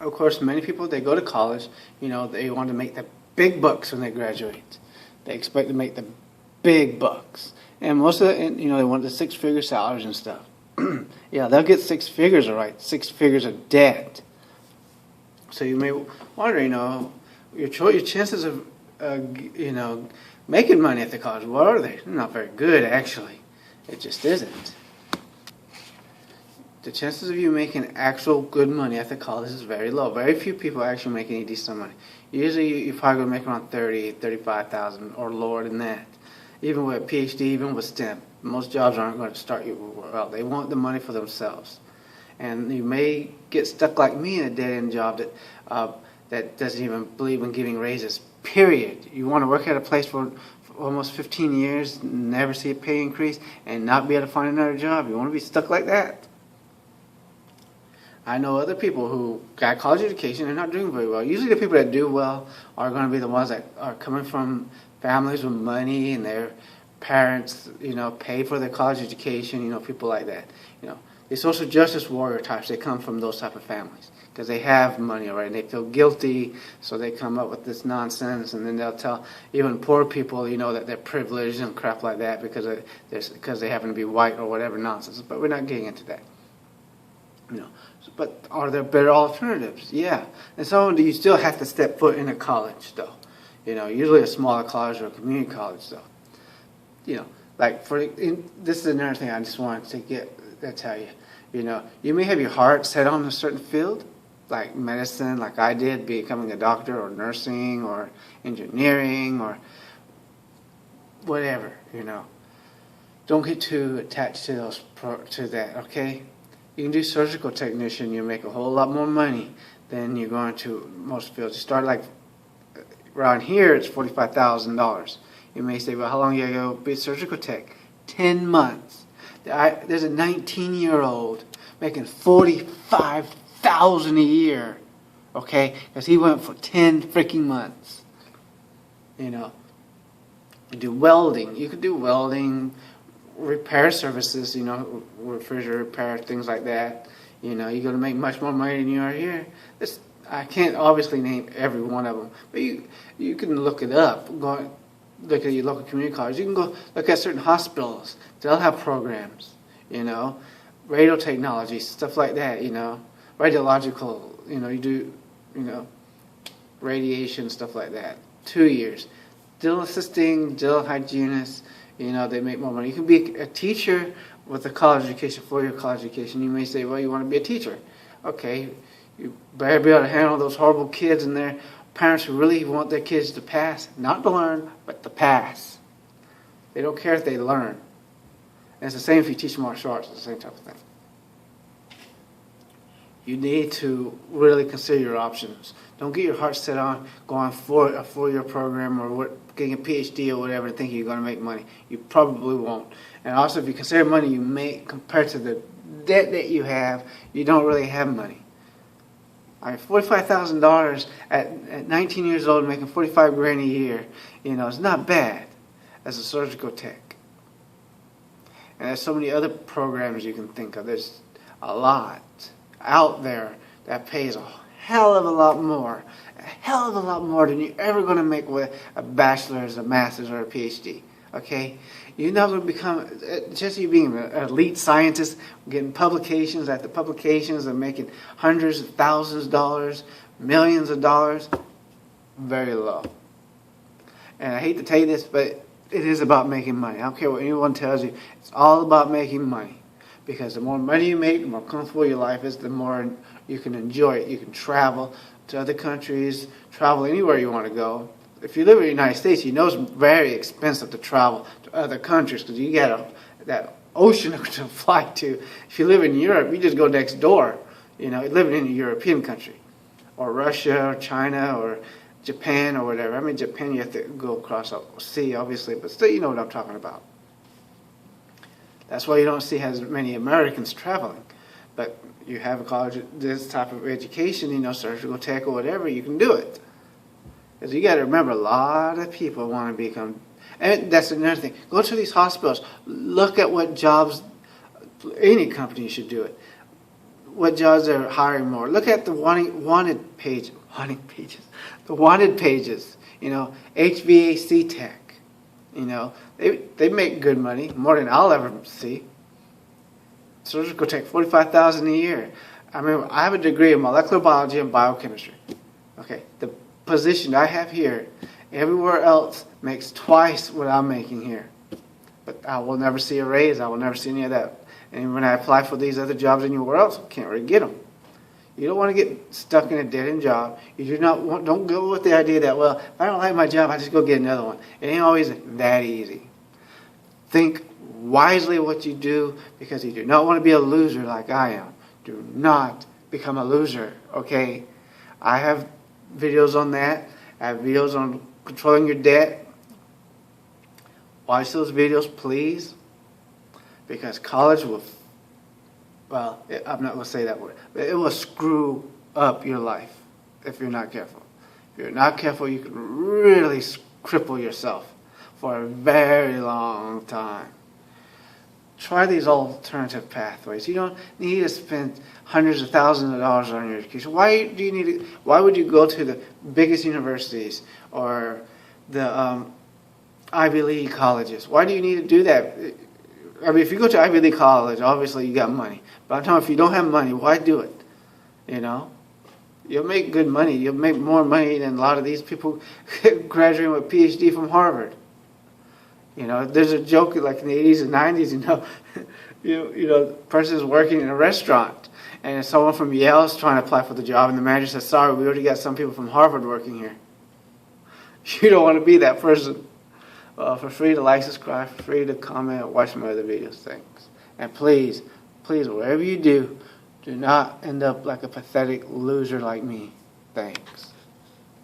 Of course, many people, they go to college, they want to make the big bucks when they graduate. They expect to make the big bucks. And most of it, they want the six-figure salaries and stuff. Yeah, they'll get six figures, all right, 6 figures of debt. So you may wonder, your chances of, making money at the college, what are they? Not very good, actually. It just isn't. The chances of you making actual good money at the college is very low. Very few people actually make any decent money. Usually you're probably going to make around 30, 35,000 or lower than that. Even with a PhD, even with STEM, most jobs aren't going to start you well. They want the money for themselves. And you may get stuck like me in a dead-end job that doesn't even believe in giving raises, period. You want to work at a place for almost 15 years, never see a pay increase, and not be able to find another job. You want to be stuck like that. I know other people who got college education and not doing very well. Usually the people that do well are going to be the ones that are coming from families with money and their parents, pay for their college education, people like that. The social justice warrior types, they come from those type of families because they have money already and they feel guilty, so they come up with this nonsense, and then they'll tell even poor people, that they're privileged and crap like that because they happen to be white or whatever nonsense. But we're not getting into that. But are there better alternatives? Yeah. And some of them, you still have to step foot in a college, though. Usually a smaller college or a community college, though. This is another thing I just wanted to tell you. You may have your heart set on a certain field, like medicine, like I did, becoming a doctor or nursing or engineering or whatever, Don't get too attached to that, okay? You can do surgical technician, you make a whole lot more money than you're going to most fields. You start like around here, it's $45,000. You may say, well, how long are you going to go be a surgical tech? 10 months. There's a 19-year-old making $45,000 a year, okay? Because he went for 10 freaking months. You do welding. You could do welding, repair services, refrigerator repair, things like that. You're going to make much more money than you are here. I can't obviously name every one of them, but you can look it up. Go look at your local community college. You can go look at certain hospitals. They'll have programs, radio technology, stuff like that, radiological, you do, radiation, stuff like that. 2 years. Dental assisting, dental hygienist, they make more money. You can be a teacher with a college education, 4-year college education. You may say, well, you want to be a teacher. Okay, you better be able to handle those horrible kids and their parents who really want their kids to pass. Not to learn, but to pass. They don't care if they learn. And it's the same if you teach martial arts. It's the same type of thing. You need to really consider your options. Don't get your heart set on going for a 4-year program or getting a PhD or whatever and thinking you're going to make money. You probably won't. And also, if you consider money you make compared to the debt that you have, you don't really have money. $45,000 at 19 years old, making $45,000 a year, it's not bad as a surgical tech. And there's so many other programs you can think of. There's a lot out there that pays a hell of a lot more than you're ever going to make with a bachelor's, a master's, or a PhD. Okay? You're not going to become, just you being an elite scientist, getting publications after publications and making hundreds of thousands of dollars, millions of dollars, very low. And I hate to tell you this, but it is about making money. I don't care what anyone tells you. It's all about making money. Because the more money you make, the more comfortable your life is, the more you can enjoy it. You can travel to other countries, travel anywhere you want to go. If you live in the United States, you know it's very expensive to travel to other countries because you got that ocean to fly to. If you live in Europe, you just go next door. Living in a European country, or Russia, or China, or Japan, or whatever. I mean, Japan, you have to go across the sea, obviously, but still, you know what I'm talking about. That's why you don't see as many Americans traveling. But you have a college, this type of education, surgical tech or whatever, you can do it. Because you got to remember, a lot of people want to become, and that's another thing. Go to these hospitals, look at what jobs, any company should do it. what jobs they're hiring more. Look at the wanted pages. The wanted pages. You know, HVAC tech. You know, they make good money, more than I'll ever see. Surgical tech, $45,000 a year. I mean, I have a degree in molecular biology and biochemistry. Okay, the position I have here, everywhere else makes twice what I'm making here. But I will never see a raise. I will never see any of that. And when I apply for these other jobs anywhere else, I can't really get them. You don't want to get stuck in a dead-end job. You don't go with the idea that, well, if I don't like my job, I just go get another one. It ain't always that easy. Think wisely what you do, because you do not want to be a loser like I am. Do not become a loser, okay? I have videos on that. I have videos on controlling your debt. Watch those videos, please, because college will, well, I'm not going to say that word, but it will screw up your life if you're not careful. If you're not careful, you can really cripple yourself for a very long time. Try these alternative pathways. You don't need to spend hundreds of thousands of dollars on your education. Why would you go to the biggest universities or the Ivy League colleges? Why do you need to do that? I mean, if you go to Ivy League college, obviously you got money. But I'm talking, if you don't have money, why do it? You know? You'll make good money. You'll make more money than a lot of these people graduating with a PhD from Harvard. You know, there's a joke like in the 80s and 90s, you know, the person is working in a restaurant and someone from Yale is trying to apply for the job and the manager says, sorry, we already got some people from Harvard working here. You don't want to be that person. Feel free to like, subscribe, feel free to comment, or watch my other videos. Thanks. And please, whatever you do, do not end up like a pathetic loser like me. Thanks.